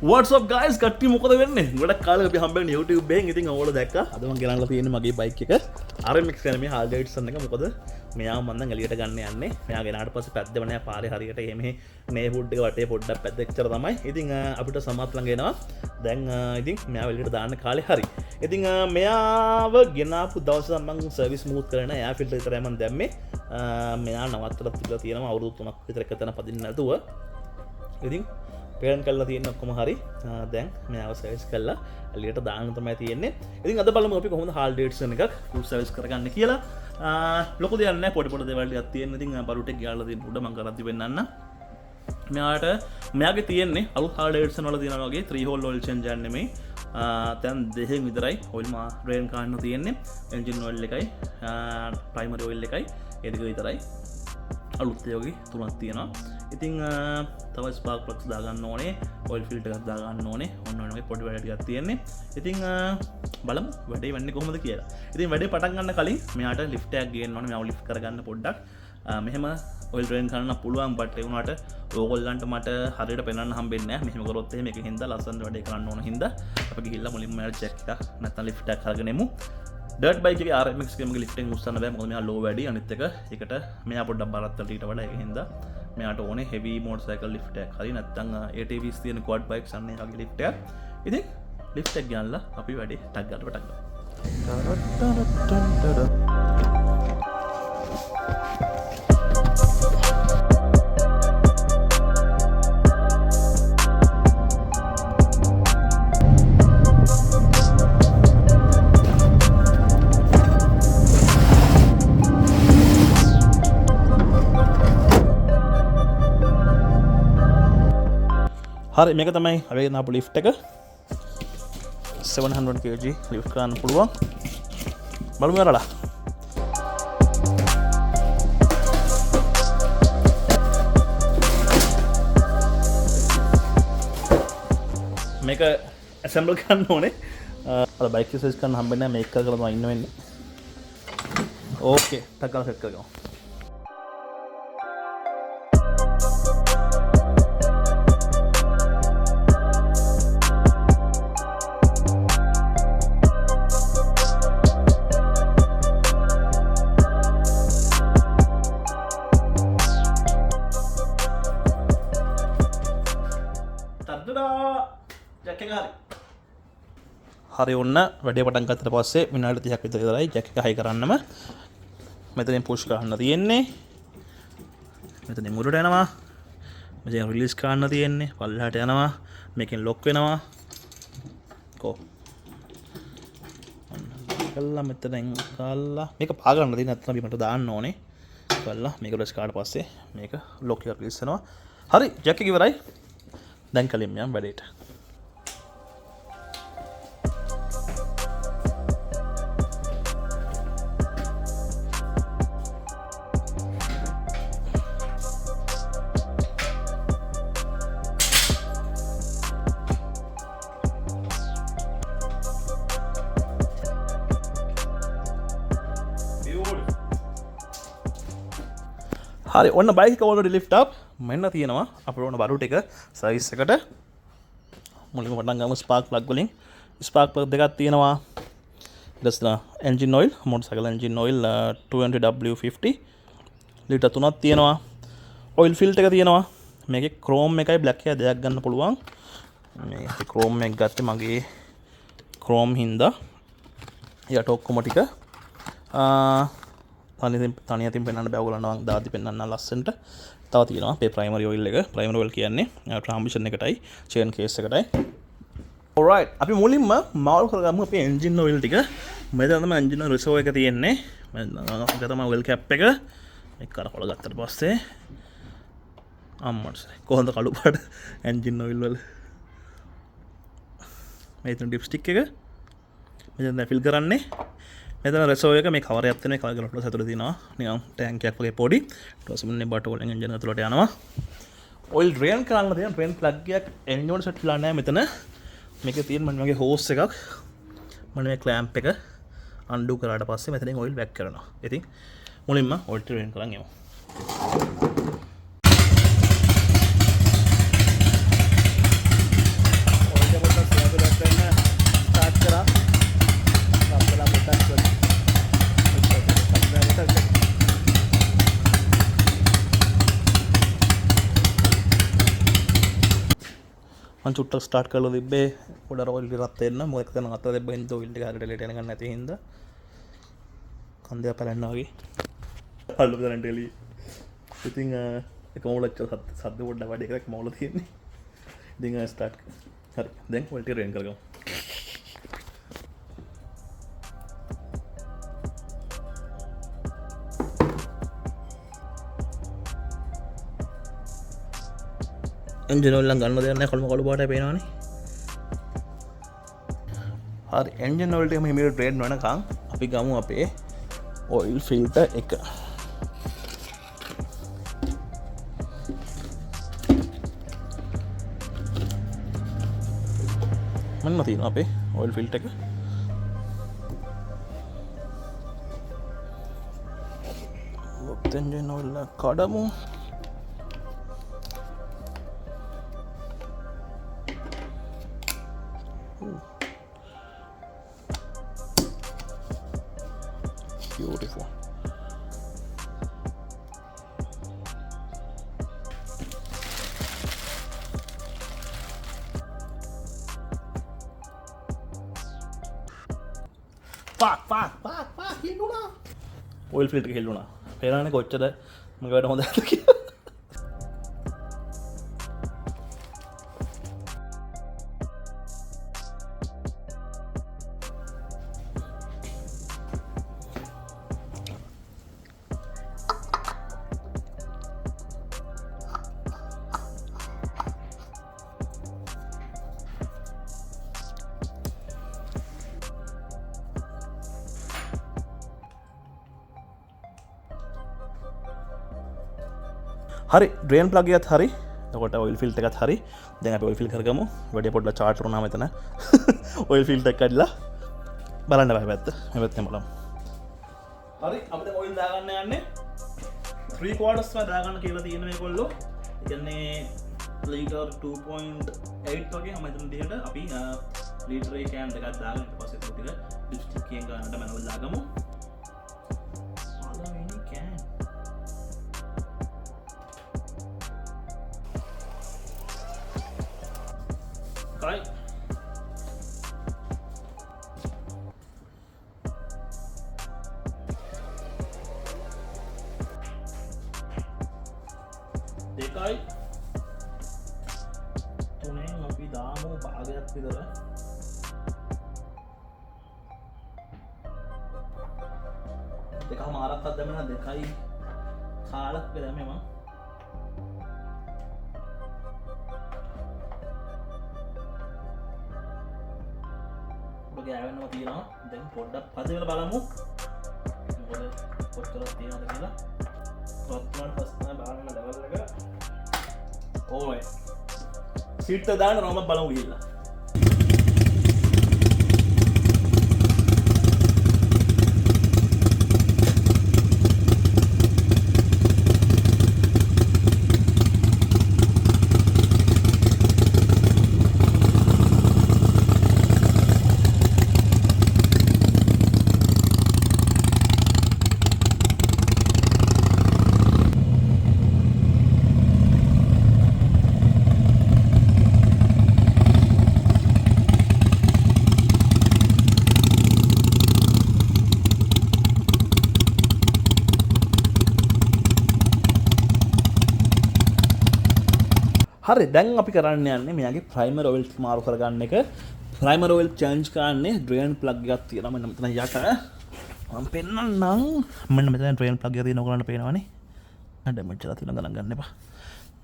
What's up guys? කට්ටිය මොකද වෙන්නේ? ගොඩක් කාලෙක අපි හම්බෙන්නේ YouTube එකෙන්. ඉතින් ඔයාලා දැක්කා. අද මම ගෙනල්ලා තියෙන්නේ මගේ බයික් එක. RMX කියන මේ Harley Davidson එක. මොකද මෙයා මම නම් එළියට ගන්න යන්නේ. මෙයා ගෙනාට පස්සේ පැද්දව නෑ පාරේ හරියට එමේ නේ හුඩ් එක වටේ පොඩ්ඩක් පැද්දෙච්චර තමයි. ඉතින් අපිට සමත් ළඟ එනවා. දැන් ඉතින් මෙයාව එළියට දාන්න කාලේ හරි. ඉතින් මෙයාව ගෙනාපු දවසේ මම සර්විස් මූව් කරන එයා ෆිල්ටර් විතරයි මම දැම්මේ. මෙයා නවත්තලා තිබලා තියෙනවා අවුරුදු 3ක් විතර එක තැන පදින්න නැතුව. ඉතින් පේරන් කල්ලා තියෙන ඔක්කොම හරි. දැන් මෙයාව සර්විස් කළා එළියට දාන්න තමයි තියෙන්නේ. ඉතින් අද බලමු අපි කොහොමද Harley Davidson එකක් ෆුල් සර්විස් කරගන්න කියලා. ලොකු දෙයක් නැහැ පොඩි පොඩි දේවල් ටිකක් තියෙන. ඉතින් බරුටෙක් ගාලා තියෙන උඩ මම කරද්දි වෙන්නන්න. මෙයාගේ තියෙන්නේ අලුත් Harley Davidson වල තියෙනවා වගේ 3 hole oil change යන්නේ නෙමෙයි. දැන් දෙහෙන් විතරයි oil drain ගන්න තියෙන්නේ. engine oil එකයි primary oil එකයි ඒ දෙක විතරයි. අලුත් ඒවාගේ තුනක් තියෙනවා. ඉතින් තව ස්පාර්ක් ප්ලග්ස් දාගන්න ඕනේ, ඔයිල් ෆිල්ටර් එකක් දාගන්න ඕනේ. ඔන්න ඔය වගේ පොඩි වැඩ ටිකක් තියෙන්නේ. ඉතින් බලමු වැඩේ වෙන්නේ කොහොමද කියලා. ඉතින් වැඩේ පටන් ගන්න කලින් මෙයාට ලිෆ්ට් එකක් ගේන්න ඕනේ. මෙයාව ලිෆ්ට් කරගන්න පොඩ්ඩක්. මෙහෙම ඔයිල් ඩ්‍රේන් කරන්න පුළුවන් බට් ඒ වුණාට ඕගොල්ලන්ට මට හරියට පෙන්වන්න හම්බෙන්නේ නැහැ. මෙහෙම කරොත් එහෙම එකකින් හින්දා ලස්සන වැඩේ කරන්න ඕන හින්දා අපි ගිහිල්ලා මුලින්ම මෙයාට චෙක් එකක් නැත්නම් ලිෆ්ට් එකක් අරගෙන එමු. ඩර්ට් බයික් එකේ RMX එකේ ලිෆ්ට් එක උස්සන්න බෑ. මොකද මෙයා ලෝ වැඩි. අනිත් එක ඒකට මෙයා පොඩ්ඩක් බරත් වලට ඊට වඩා ඒක හින්දා මෙයාට ඕනේ හෙවි මොටර් ලිෆ්ට් එකක්. හරි නැත්නම් ATVs තියෙන quad bikes අන්න ඒ වගේ ලිෆ්ට් එකක්. ඉතින් ලිෆ්ට් එක ගන්නලා අපි වැඩේ ටක් ගාලා පටන් ගමු. හරි මේක තමයි අපි ගෙනාපු ලිෆ්ට් එක 700 kg ලිෆ්ට් කරන්න පුළුවන්. බලමු යරලා. මේක ඇසෙම්බල් කරන්න ඕනේ. අර බයික් එක සර්විස් කරන්න හම්බෙන්නේ නැහැ. මේක කරලා තමයි ඉන්න වෙන්නේ. ඕකේ ටක් ගාලා සෙට් කරගමු. හරි ඔන්න වැඩේ පටන් ගත්තට පස්සේ විනාඩි 30ක් විතර ඉවරයි. ජැක් එක හයි කරන්නම මෙතනින් පුෂ් කරන්න තියෙන්නේ. මෙතනින් මුරට යනවා. මෙතෙන් රිලීස් කරන්න තියෙන්නේ. පල්ලෙහාට යනවා. මේකෙන් ලොක් වෙනවා. කො කල්ලා මෙතනින් කල්ලා මේක පා ගන්න තියෙන නැත්නම් බිමට දාන්න ඕනේ. කල්ලා මේක ප්‍රෙස් කරාට පස්සේ මේක ලොක් එක රිලීස් වෙනවා. හරි ජැක් එක ඉවරයි. දැන් කලින් යම් වැඩේට. හරි ඔන්න බයික් එක ඔල්රෙඩි ලිෆ්ට් අප් මෙන්න තියෙනවා අපිට ඕන බරු ටික සයිස් එකට. මුලින්ම පටන් ගමු ස්පාර්ක් ප්ලග් වලින්. ස්පාර්ක් ප්ලග් දෙකක් තියෙනවා. ඊටස්ලා engine oil motor engine oil 200W50 litre 3ක් තියෙනවා. ඔයිල් ෆිල්ටර් එක තියෙනවා. මේකේ ක්‍රෝම් එකයි බ්ලැක් එක දෙයක් ගන්න පුළුවන්. මේ ක්‍රෝම් එක ගත්තේ මගේ ක්‍රෝම් හින්දා යට ඔක්කොම ටික තනියතින් පෙන්වන්න බෑ. ඔයගොල්ලන්ට මම දාදි පෙන්වන්න ලස්සනට. තව තියෙනවා අපේ ප්‍රයිමරි ඔයිල් එක. ප්‍රයිමරි ඔයිල් කියන්නේ ට්‍රාන්ස්මිෂන් එකටයි චේන් කේස් එකටයි. ඔල්රයිට් අපි මුලින්ම මාරු කරගමු අපේ එන්ජින් ඔයිල් ටික. මෙතන තමයි එන්ජින් ඔයිල් රිසර්වර් එක තියෙන්නේ. මෙතන තමයි ඔයිල් කැප් එක. මේක කරකොල ගත්තට පස්සේ අම්මට කොහොමද කළු පාට එන්ජින් ඔයිල් වල මෙතන ඩිප්ස්ටික් එක මෙතන ෆිල් කරන්නේ. මෙතන රෙසෝ එක මේ කවරයක් තියෙන මේ කවර් ගලපලා සතුට තියෙනවා නිකන් ටැංකියක් වගේ පොඩි. ඊට පස්සේ මෙන්න බට් වලින් එන්ජින් ඇතුළට යනවා. ඔයිල් ඩ්‍රේන් කරන්න තියෙන ඩ්‍රේන් ප්ලග් එකක් එන්ජින් වල සෙට් වෙලා නැහැ මෙතන. මේකේ තියෙන මම වගේ හෝස් එකක් මම මේ ක්ලෑම්ප් එක අන්ඩු කරාට පස්සේ මෙතනින් ඔයිල් බෑක් කරනවා. ඉතින් මුලින්ම ඔයිල් ඩ්‍රේන් කරන් යමු. මම චුට්ටක් ස්ටාර්ට් කරලා තිබ්බේ පොඩ රෝල් රත් වෙන්න මොකද කරන අත දෙබ්බ හින්දා ඔයිල් ටික හරියට එලෙට යනකන් නැති හින්දා කන්දේ පැලන්නා වගේ අල්ලු කරන්ට එළිය ඉතින් ඒක මොලච්ච සද්ද පොඩ්ඩක් වැඩි එකක් මොල තියෙන්නේ ඉතින් ස්ටාර්ට් හරි දැන් ඔයිල් ටික රේන් කරගමු එන්ජින් ඔයිල් නම් ගන්න දෙයක් නැහැ කොල්ම කළු පාටයි පේනවනේ හරි එන්ජින් ඔයිල් ටික මෙහෙම ඩ්‍රේන් වෙනකන් අපි ගමු අපේ ඔයිල් ෆිල්ටර් එක මන්න තියෙනවා අපේ ඔයිල් ෆිල්ටර් එක එන්ජින් ඔයිල් කඩමු beautiful pak hiluna oil filter hiluna පේරානේ කොච්චර මගේ වැඩ හොඳද කියලා හරි ඩ්‍රේන් ප්ලග් එකත් හරි එතකොට ඔයිල් ෆිල්ටර් එකත් හරි දැන් අපි ඔයිල් ෆිල් කරගමු වැඩි පොඩ්ඩක් චාට් වුණා මෙතන ඔයිල් ෆිල්ටර් එක කඩලා බලන්න බෑ පැත්ත මේ පැත්තේ බලමු හරි අපි දැන් ඔයිල් දාගන්න යන්නේ 3 quarters වල දාගන්න කියලා තියෙන මේගොල්ලෝ ඒ කියන්නේ ලීටර් 2.8 වගේ හැම එතන දිහට අපි ලීටර් එක කෑන් එකක් දාගෙන ඊට පස්සේ ටික ලිප්ස්ටික් එකෙන් ගන්නට මනවල දාගමු Right. දෙකයි තුනෙන් අපි දාමු භාගයක් විතර දෙකම ආරක්කක් දැම්මම දෙකයි කාලක් වෙලාම මම ගෑවෙනවා තියෙනවා දැන් පොඩ්ඩක් පස්සේ වෙලා බලමු මොකද කොච්චරක් තියෙනවද කියලා වත්මන් පස්සේ බලන්න ලෙවල් එක ඕයි සීට් එක දාන්න රොම බලමු ගිහිල්ලා හරි දැන් අපි කරන්න යන්නේ මෙයාගේ ප්‍රයිමර් ඔයිල් මාරු කරගන්න එක ප්‍රයිමර් ඔයිල් චේන්ජ් කරන්නේ ඩ්‍රේන් ප්ලග් එකක් තියෙනවා මෙන්න මෙතන යට මම පෙන්නන්නම් මෙන්න මෙතන ඩ්‍රේන් ප්ලග් එක තියෙන ඔයගොල්ලන්ට පේනවනේ නේද මෙච්චර තියෙන ගණන් ගන්න එපා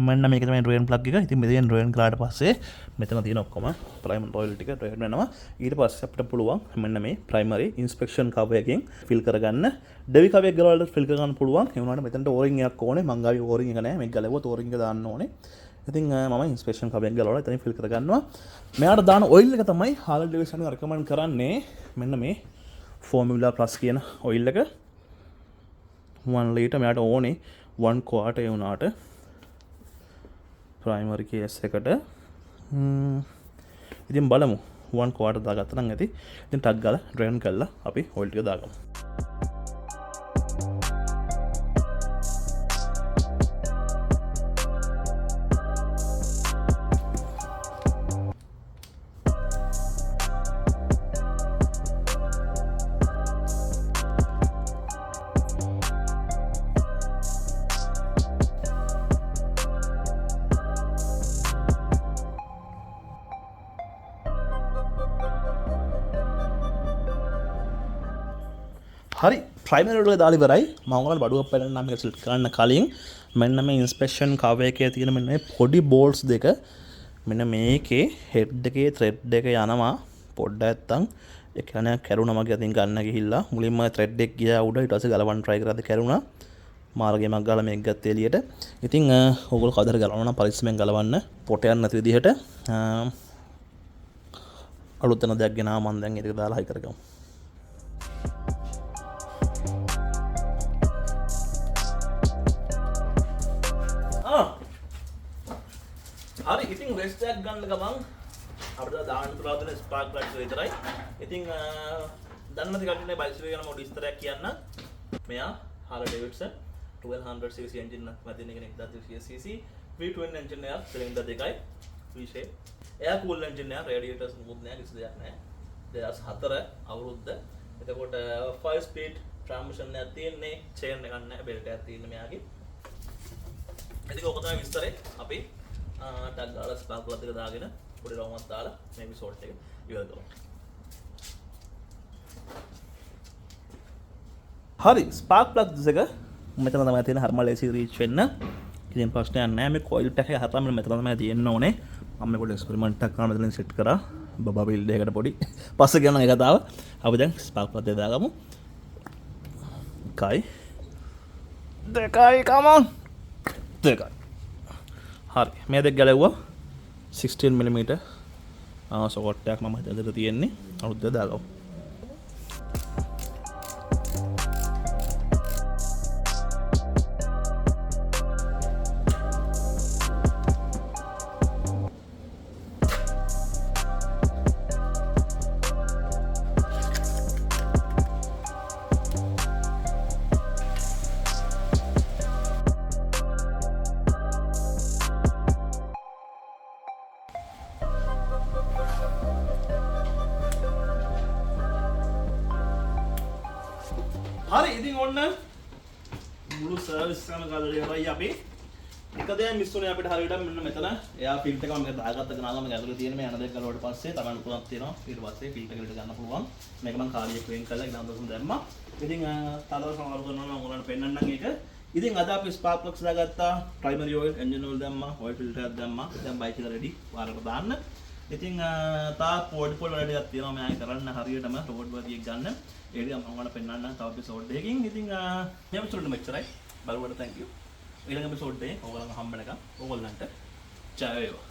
මෙන්න මේක තමයි ඩ්‍රේන් ප්ලග් එක ඉතින් මෙතෙන් ඩ්‍රේන් කරාට පස්සේ මෙතන තියෙන ඔක්කොම ප්‍රයිමර් ඔයිල් ටික ඩ්‍රේන් වෙනවා ඊට පස්සේ අපිට පුළුවන් මෙන්න මේ ප්‍රයිමරි ඉන්ස්පෙක්ෂන් කවර් එකෙන් ෆිල් කරගන්න ඩෙවි කවර් එක ගලවලා ෆිල් කරගන්න පුළුවන් ඒ වුණාට මෙතනට ඕරින් එකක් ඕනේ මං ගාවේ ඕරින් එක නැහැ මේක ගලවුවොත් ඕරින් එක දාන්න ඕනේ ඉතින් මම ඉන්ස්පෙක්ෂන් කවර් එක ගලවලා එතනින් ෆිල් කරගන්නවා මෙයාට දාන ඔයිල් එක තමයි Harley Davidson එක රෙකමන්ඩ් කරන්නේ මෙන්න මේ Formula Plus කියන ඔයිල් එක 1 ලීටර් මෙයාට ඕනේ 1 quarter ඒ වුණාට ප්‍රයිමරි කේස් එකට ඉතින් බලමු 1 quarter දාගත්තා නම් ඇති ඉතින් ටක් ගාලා ඩ්‍රේන් කරලා අපි ඔයිල් ටික දාගමු හරි ප්‍රයිමරි වල දාලා ඉවරයි මම ඔයාලට බඩුවක් පෙන්නන්න නම් මේක සිලෙක්ට් කරන්න කලින් මෙන්න මේ ඉන්ස්පෙක්ෂන් කවර් එකේ තියෙන මෙන්න මේ පොඩි බෝල්ට්ස් දෙක මෙන්න මේකේ හෙඩ් එකේ ත්‍රෙඩ් එක යනවා පොඩ්ඩක් නැත්තම් ඒ කියන්නේ කැරුණා මගේ අතින් ගන්න ගිහිල්ලා මුලින්ම ත්‍රෙඩ් එක ගියා උඩ ඊට පස්සේ ගලවන්න try කරද්දී කැරුණා මාර්ගයක් ගාලා මේක ගත්ත එළියට ඉතින් ඕගොල්ලෝ කවදාද ගලවනවා නම් පරිස්සමෙන් ගලවන්න පොට යන්න නැති විදිහට අලුත් වෙන දෙයක් ගෙනාවා මම දැන් ඒක දාලා හයි කරගමු හරි ඉතින් වෙස්ට් එකක් ගන්න ගමන් අපිට දාන්න තුලා දෙන ස්පාර්ක් ප්ලග්ස් විතරයි. ඉතින් දන්න නැති කට්ටියනේ බයිසිකල් ගැන මොඩි විස්තරයක් කියන්න. මෙයා Harley Davidson 1200cc engine එකක් මැදින් එකනේ 1200cc V12 engine එකක් සිලින්ඩර් දෙකයි V shape. එයා cool engine එකක් radiators මොකුත් නැහැ කිසි දෙයක් නැහැ. 2004 අවුරුද්ද. එතකොට 5 speed transmission එකක් තියෙන්නේ chain එකක් නැහැ belt එකක් තියෙන්නේ මෙයාගේ. ඉතින් ඔක තමයි විස්තරේ අපි ටක් ගාලා ස්පාර්ක් ප්ලග් එක දාගෙන පොඩි රවුමක් දාලා මේ එපිසෝඩ් එක ඉවර කරමු. හරි ස්පාර්ක් ප්ලග්ස් එක මෙතන තමයි තියෙන හර්මල් AC රීච් වෙන්න. ඉතින් ප්‍රශ්නයක් නැහැ මේ කොයිල් ටැක් එක හතරම මෙතන තමයි තියෙන්න ඕනේ. මම මේක පොඩි එක්ස්පෙරිමන්ට් එකක් කරලා මෙතනින් සෙට් කරා. බබා බිල්ඩ් එකකට පොඩි. පස්සේ ගන්න එක තාව. අපි දැන් ස්පාර්ක් ප්ලග් එක දාගමු. එකයි දෙකයි come on දෙකයි හරි මේ දෙක ගැලවුවා 16mm සොකට් එකක් මම හිතලා තියෙන්නේ අලුත් දෙයක් දාගමු හරි ඉතින් ඔන්න මුළු සර්විස් එකම කරලා ඉවරයි අපි. එක දෙයක් මිස් වුණේ අපිට හරියට මෙන්න මෙතන එයා ෆිල්ට් එක මම දාගත්ත ගනාගම මේක ඇතුලේ තියෙන මේ යන දෙක ගලුවට පස්සේ තමයි පුරක් තියෙනවා. ඊට පස්සේ ෆිල්ට් එකට ගන්න පුළුවන්. මේක මම කාලියක් වෙන් කරලා ඉඳන් දවසම දැම්මා. ඉතින් තව සමහර කරනවා නම් ඔයගොල්ලන්ට පෙන්නන්නම් ඒක. ඉතින් අද අපි ස්පාර්ක් ප්ලග්ස් දාගත්තා. ප්‍රයිමරි ඔයිල්, එන්ජින් ඔයිල් දැම්මා, ඔයිල් ෆිල්ටර් එකක් දැම්මා. දැන් බයික් එක රෙඩි වාරකට දාන්න. ඉතින් තා පොඩි වැඩ ටිකක් තියෙනවා මම කරන්න හරියටම රෝඩ් වර්ක් ගන්න. ඒක මම ඔයාලට පෙන්නන්නම් තව එපිසෝඩ් එකකින්. ඉතින් මේ එපිසෝඩ් මෙච්චරයි. බලුවට thank you. ඊළඟ එපිසෝඩ් එකේ ඕගොල්ලන්ව හම්බ වෙනකම් ඕගොල්ලන්ට ජය වේවා.